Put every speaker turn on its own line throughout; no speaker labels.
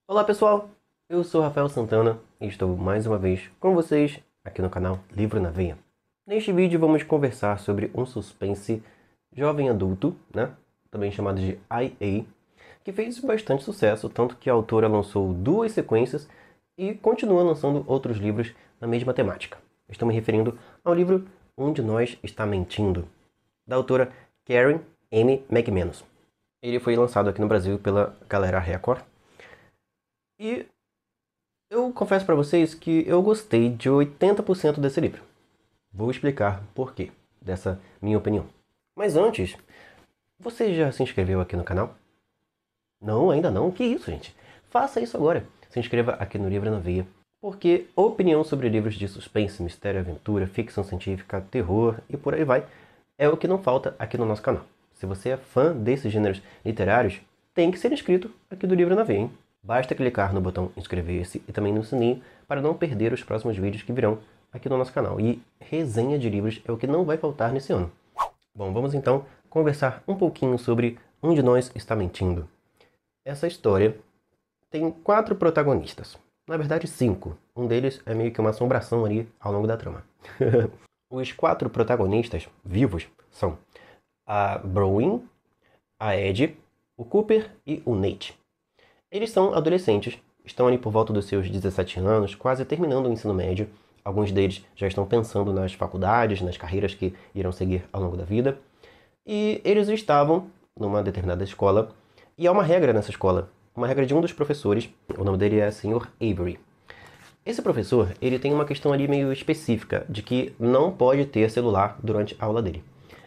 Olá pessoal, eu sou Rafael Santana e estou mais uma vez com vocês aqui no canal Livro na Veia. Neste vídeo vamos conversar sobre um suspense jovem adulto, também chamado de IA, que fez bastante sucesso, tanto que a autora lançou duas sequências e continua lançando outros livros na mesma temática. Estou me referindo ao livro Um de Nós Está Mentindo, da autora Karen M. McManus. Ele foi lançado aqui no Brasil pela Galera Record. E eu confesso para vocês que eu gostei de 80% desse livro. Vou explicar por quê dessa minha opinião. Mas antes, você já se inscreveu aqui no canal? Não, ainda não? Que isso, gente? Faça isso agora. Se inscreva aqui no Livro na Veia, porque opinião sobre livros de suspense, mistério, aventura, ficção científica, terror e por aí vai é o que não falta aqui no nosso canal. Se você é fã desses gêneros literários, tem que ser inscrito aqui do Livro na Veia, hein? Basta clicar no botão inscrever-se e também no sininho para não perder os próximos vídeos que virão aqui no nosso canal. E resenha de livros é o que não vai faltar nesse ano. Bom, vamos então conversar um pouquinho sobre Um de Nós Está Mentindo. Essa história tem 4 protagonistas. Na verdade, 5. Um deles é meio que uma assombração ali ao longo da trama. Os 4 protagonistas vivos são a Browin, a Ed, o Cooper e o Nate. Eles são adolescentes, estão ali por volta dos seus 17 anos, quase terminando o ensino médio. Alguns deles já estão pensando nas faculdades, nas carreiras que irão seguir ao longo da vida. E eles estavam numa determinada escola, e há uma regra nessa escola, uma regra de um dos professores, o nome dele é Sr. Avery. Esse professor, ele tem uma questão ali meio específica, de que não pode ter celular durante a aula dele.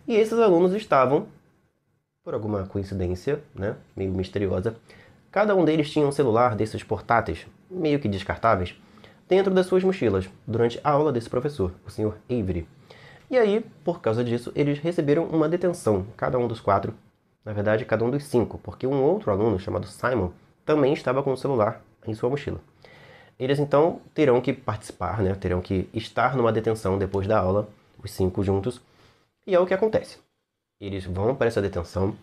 E esses alunos estavam, por alguma coincidência, meio misteriosa, cada um deles tinha um celular desses portáteis, meio que descartáveis, dentro das suas mochilas, durante a aula desse professor, o Sr. Avery. E aí, por causa disso, eles receberam uma detenção, cada um dos 4, na verdade, cada um dos 5, porque um outro aluno, chamado Simon, também estava com o celular em sua mochila. Eles então terão que participar, terão que estar numa detenção depois da aula, os 5 juntos, e é o que acontece. Eles vão para essa detenção,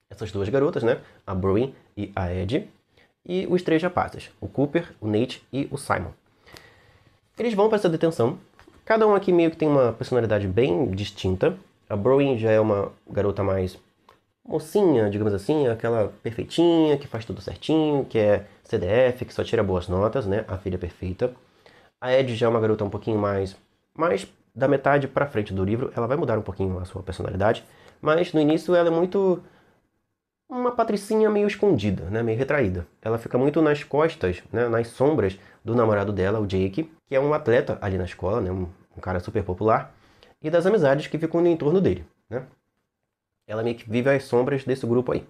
essas duas garotas, a Browin e a Ed, e os 3 rapazes, o Cooper, o Nate e o Simon. Eles vão para essa detenção, cada um aqui meio que tem uma personalidade bem distinta. A Browin já é uma garota mais mocinha, digamos assim, aquela perfeitinha, que faz tudo certinho, que é CDF, que só tira boas notas, a filha perfeita. A Ed já é uma garota um pouquinho mais da metade para frente do livro, ela vai mudar um pouquinho a sua personalidade, mas no início ela é muito uma patricinha meio escondida, meio retraída. Ela fica muito nas costas, nas sombras do namorado dela, o Jake, que é um atleta ali na escola, um cara super popular, e das amizades que ficam no entorno dele. Ela meio que vive às sombras desse grupo aí.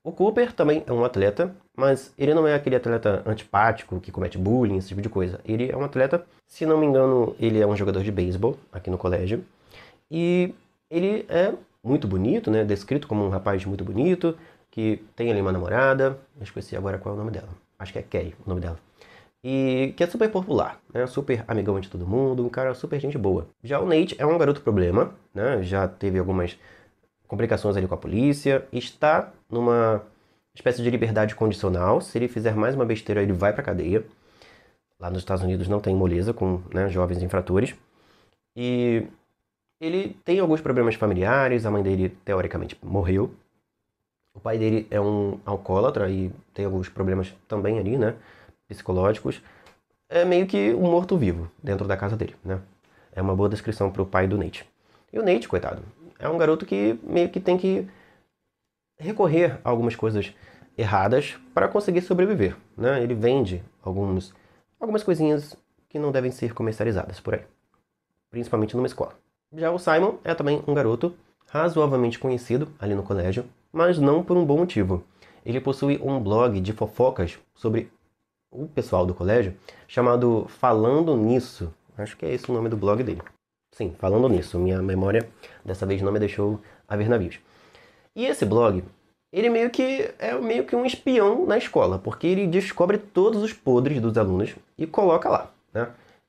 O Cooper também é um atleta, mas ele não é aquele atleta antipático que comete bullying, esse tipo de coisa. Ele é um atleta, se não me engano, ele é um jogador de beisebol aqui no colégio. E ele é muito bonito, descrito como um rapaz muito bonito, que tem ali uma namorada, eu esqueci agora qual é o nome dela. Acho que é Kelly o nome dela. E que é super popular, super amigão de todo mundo, um cara super gente boa. Já o Nate é um garoto problema, já teve algumas complicações ali com a polícia, está numa espécie de liberdade condicional. Se ele fizer mais uma besteira, ele vai pra cadeia. Lá nos Estados Unidos não tem moleza com jovens infratores. E ele tem alguns problemas familiares, a mãe dele teoricamente morreu. O pai dele é um alcoólatra e tem alguns problemas também ali, psicológicos. É meio que um morto-vivo dentro da casa dele, É uma boa descrição pro pai do Nate. E o Nate, coitado, é um garoto que meio que tem que recorrer a algumas coisas erradas para conseguir sobreviver, Ele vende algumas coisinhas que não devem ser comercializadas por aí, principalmente numa escola. Já o Simon é também um garoto razoavelmente conhecido ali no colégio, mas não por um bom motivo. Ele possui um blog de fofocas sobre o pessoal do colégio chamado Falando Nisso. Acho que é esse o nome do blog dele. Sim, Falando Nisso. Minha memória dessa vez não me deixou a ver navios. E esse blog, ele meio que é meio que um espião na escola, porque ele descobre todos os podres dos alunos e coloca lá,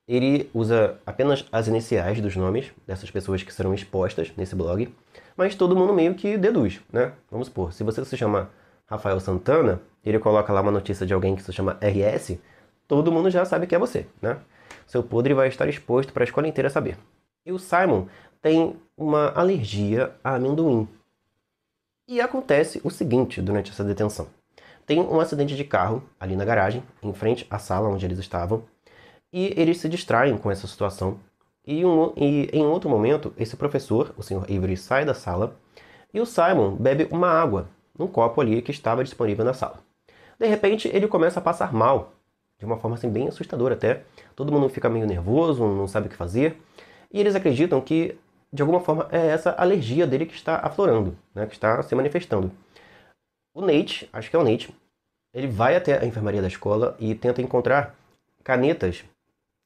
Ele usa apenas as iniciais dos nomes dessas pessoas que serão expostas nesse blog, mas todo mundo meio que deduz, Vamos supor, se você se chama Rafael Santana, ele coloca lá uma notícia de alguém que se chama RS, todo mundo já sabe que é você, né? Seu podre vai estar exposto para a escola inteira saber. E o Simon tem uma alergia a amendoim. E acontece o seguinte durante essa detenção. Tem um acidente de carro ali na garagem, em frente à sala onde eles estavam, e eles se distraem com essa situação. E em outro momento, esse professor, o Sr. Avery, sai da sala e o Simon bebe uma água num copo ali que estava disponível na sala. De repente, ele começa a passar mal, de uma forma assim bem assustadora até. Todo mundo fica meio nervoso, não sabe o que fazer. E eles acreditam que, de alguma forma, é essa alergia dele que está aflorando, né, que está se manifestando. O Nate, acho que é o Nate, ele vai até a enfermaria da escola e tenta encontrar canetas.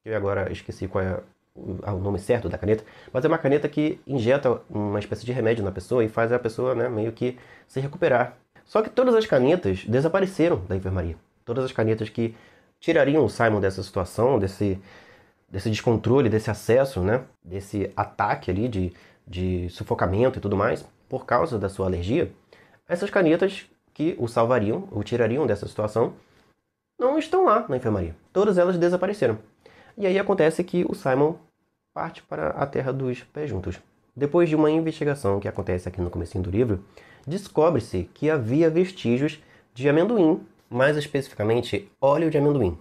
Eu agora esqueci qual é o nome certo da caneta, mas é uma caneta que injeta uma espécie de remédio na pessoa e faz a pessoa, né, meio que se recuperar. Só que todas as canetas desapareceram da enfermaria. Todas as canetas que tirariam o Simon dessa situação, desse descontrole, desse acesso, né, desse ataque ali de sufocamento e tudo mais, por causa da sua alergia, essas canetas que o salvariam, o tirariam dessa situação, não estão lá na enfermaria. Todas elas desapareceram. E aí acontece que o Simon parte para a Terra dos Pés Juntos. Depois de uma investigação que acontece aqui no comecinho do livro, descobre-se que havia vestígios de amendoim, mais especificamente óleo de amendoim.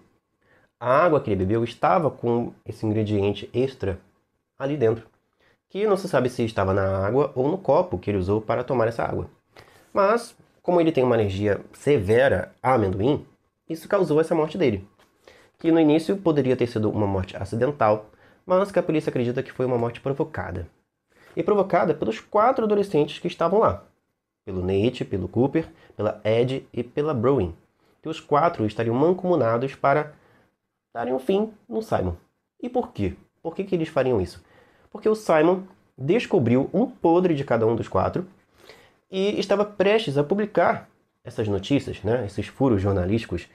A água que ele bebeu estava com esse ingrediente extra ali dentro, que não se sabe se estava na água ou no copo que ele usou para tomar essa água. Mas, como ele tem uma alergia severa a amendoim, isso causou essa morte dele, que no início poderia ter sido uma morte acidental, mas que a polícia acredita que foi uma morte provocada. E provocada pelos 4 adolescentes que estavam lá. Pelo Nate, pelo Cooper, pela Ed e pela Browin. Que os 4 estariam mancomunados para darem um fim no Simon. E por quê? Por que eles fariam isso? Porque o Simon descobriu um podre de cada um dos 4 e estava prestes a publicar essas notícias, né, esses furos jornalísticos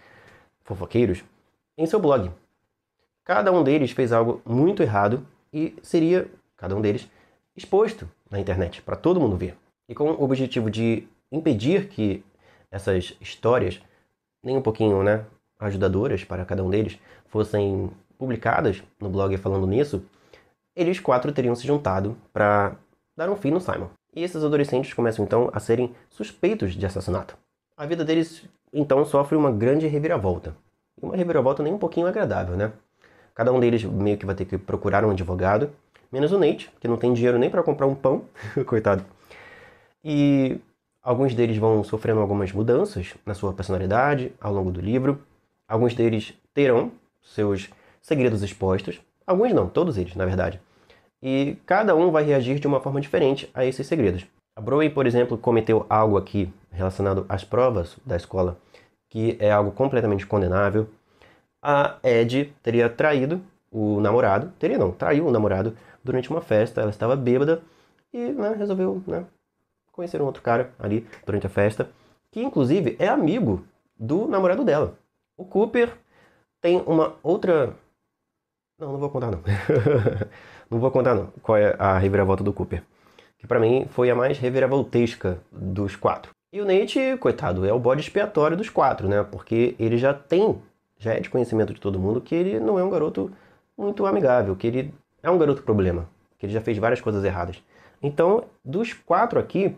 fofoqueiros, em seu blog. Cada um deles fez algo muito errado e seria, cada um deles, exposto na internet para todo mundo ver. E com o objetivo de impedir que essas histórias, nem um pouquinho, né, ajudadoras para cada um deles, fossem publicadas no blog falando nisso, eles 4 teriam se juntado para dar um fim no Simon. E esses adolescentes começam então a serem suspeitos de assassinato. A vida deles então sofre uma grande reviravolta. E uma reviravolta nem um pouquinho agradável, né? Cada um deles meio que vai ter que procurar um advogado, menos o Nate, que não tem dinheiro nem para comprar um pão, coitado. E alguns deles vão sofrendo algumas mudanças na sua personalidade ao longo do livro. Alguns deles terão seus segredos expostos. Alguns não, todos eles, na verdade. E cada um vai reagir de uma forma diferente a esses segredos. A Browin, por exemplo, cometeu algo aqui relacionado às provas da escola, que é algo completamente condenável. A Ed teria traído o namorado, traiu o namorado durante uma festa, ela estava bêbada e, né, resolveu, né, conhecer um outro cara ali durante a festa, que inclusive é amigo do namorado dela. O Cooper tem uma outra... Não vou contar não. Não vou contar não qual é a reviravolta do Cooper, que pra mim foi a mais reviravoltesca dos 4. E o Nate, coitado, é o bode expiatório dos 4, né? Porque ele já é de conhecimento de todo mundo que ele não é um garoto muito amigável, que ele é um garoto problema, que ele já fez várias coisas erradas. Então, dos 4 aqui,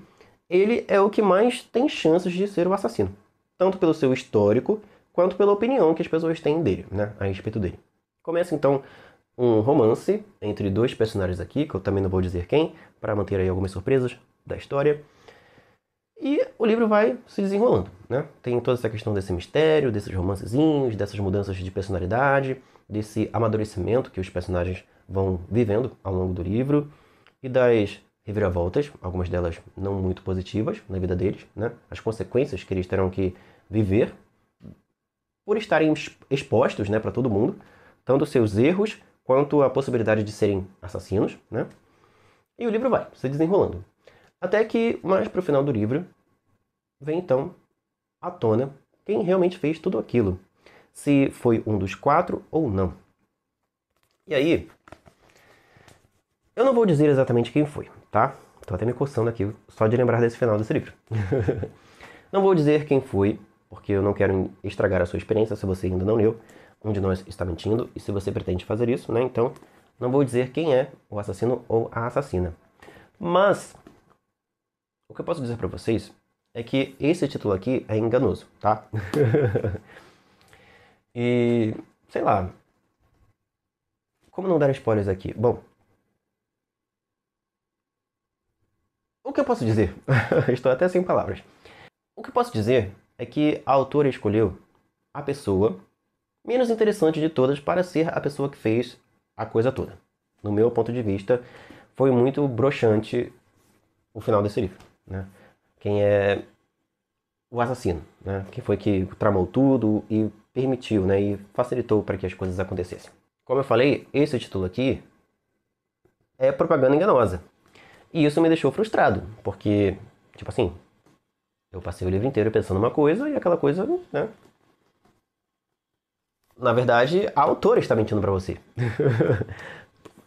ele é o que mais tem chances de ser o assassino. Tanto pelo seu histórico, quanto pela opinião que as pessoas têm dele, né? A respeito dele. Começa então um romance entre 2 personagens aqui, que eu também não vou dizer quem, para manter aí algumas surpresas da história. E o livro vai se desenrolando, né? Tem toda essa questão desse mistério, desses romancezinhos, dessas mudanças de personalidade, desse amadurecimento que os personagens vão vivendo ao longo do livro e das reviravoltas, algumas delas não muito positivas na vida deles, né? As consequências que eles terão que viver por estarem expostos, né, para todo mundo, tanto os seus erros quanto a possibilidade de serem assassinos, né? E o livro vai se desenrolando. Até que, mais pro final do livro, vem então à tona quem realmente fez tudo aquilo. Se foi um dos 4 ou não. E aí, eu não vou dizer exatamente quem foi, tá? Tô até me coçando aqui só de lembrar desse final desse livro. Não vou dizer quem foi, porque eu não quero estragar a sua experiência se você ainda não leu. Um de nós está mentindo, e se você pretende fazer isso, né? Então, não vou dizer quem é o assassino ou a assassina. Mas, o que eu posso dizer pra vocês é que esse título aqui é enganoso, tá? E, sei lá, como não dar spoilers aqui? Bom, o que eu posso dizer? Estou até sem palavras. O que eu posso dizer é que a autora escolheu a pessoa menos interessante de todas para ser a pessoa que fez a coisa toda. No meu ponto de vista, foi muito broxante o final desse livro, né? Quem é o assassino, né? Quem foi que tramou tudo e permitiu, né? E facilitou para que as coisas acontecessem. Como eu falei, esse título aqui é propaganda enganosa. E isso me deixou frustrado, porque, tipo assim, eu passei o livro inteiro pensando uma coisa e aquela coisa, né? Na verdade, a autora está mentindo para você.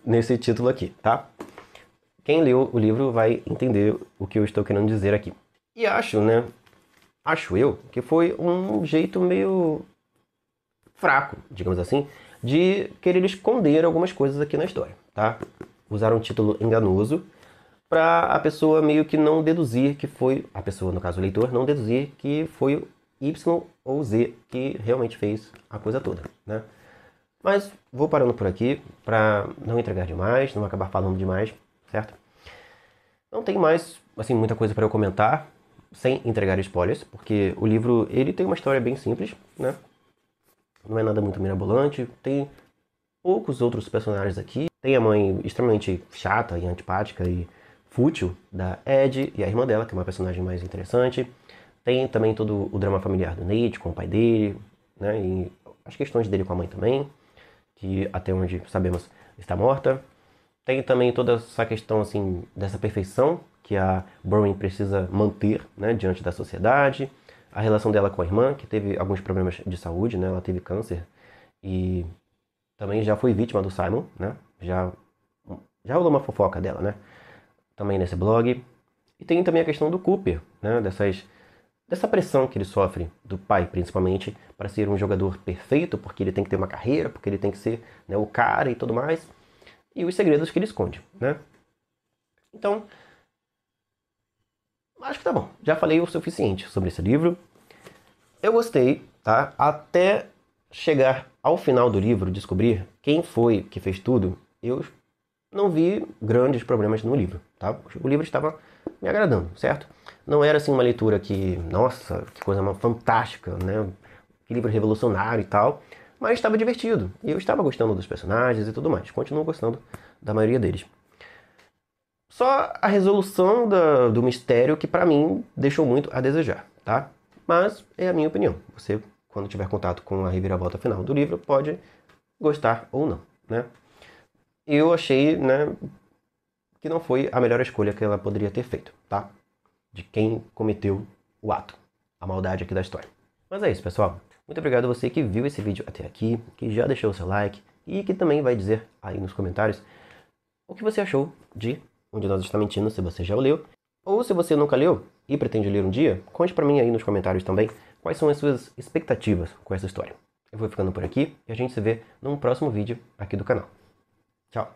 Nesse título aqui, tá? Quem leu o livro vai entender o que eu estou querendo dizer aqui. E acho, né? Acho eu que foi um jeito meio fraco, digamos assim, de querer esconder algumas coisas aqui na história, tá? Usaram um título enganoso para a pessoa meio que não deduzir que foi, a pessoa, no caso o leitor, não deduzir que foi Y ou Z que realmente fez a coisa toda, né? Mas vou parando por aqui para não entregar demais, não acabar falando demais, certo? Não tem mais, assim, muita coisa para eu comentar, sem entregar spoilers, porque o livro, ele tem uma história bem simples, né? Não é nada muito mirabolante, tem poucos outros personagens aqui. Tem a mãe extremamente chata e antipática e fútil da Ed e a irmã dela, que é uma personagem mais interessante. Tem também todo o drama familiar do Nate com o pai dele, né? E as questões dele com a mãe também, que até onde sabemos está morta. Tem também toda essa questão assim dessa perfeição que a Bowen precisa manter, né, diante da sociedade. A relação dela com a irmã, que teve alguns problemas de saúde, né? Ela teve câncer e também já foi vítima do Simon, né? Já rolou uma fofoca dela, né? Também nesse blog. E tem também a questão do Cooper, né? Dessa pressão que ele sofre do pai, principalmente, para ser um jogador perfeito, porque ele tem que ter uma carreira, porque ele tem que ser, né, o cara e tudo mais. E os segredos que ele esconde, né? Então, acho que tá bom. Já falei o suficiente sobre esse livro. Eu gostei, tá? Até chegar ao final do livro, descobrir quem foi que fez tudo, eu não vi grandes problemas no livro, tá? O livro estava me agradando, certo? Não era assim uma leitura que, nossa, que coisa fantástica, né? Que livro revolucionário e tal, mas estava divertido. E eu estava gostando dos personagens e tudo mais. Continuo gostando da maioria deles. Só a resolução do mistério que pra mim deixou muito a desejar, tá? Mas é a minha opinião. Você, quando tiver contato com a reviravolta final do livro, pode gostar ou não, né? Eu achei, né, que não foi a melhor escolha que ela poderia ter feito, tá? De quem cometeu o ato, a maldade aqui da história. Mas é isso, pessoal. Muito obrigado a você que viu esse vídeo até aqui, que já deixou o seu like e que também vai dizer aí nos comentários o que você achou de Onde Nós Está Mentindo, se você já o leu. Ou se você nunca leu e pretende ler um dia, conte pra mim aí nos comentários também quais são as suas expectativas com essa história. Eu vou ficando por aqui e a gente se vê num próximo vídeo aqui do canal. Tchau!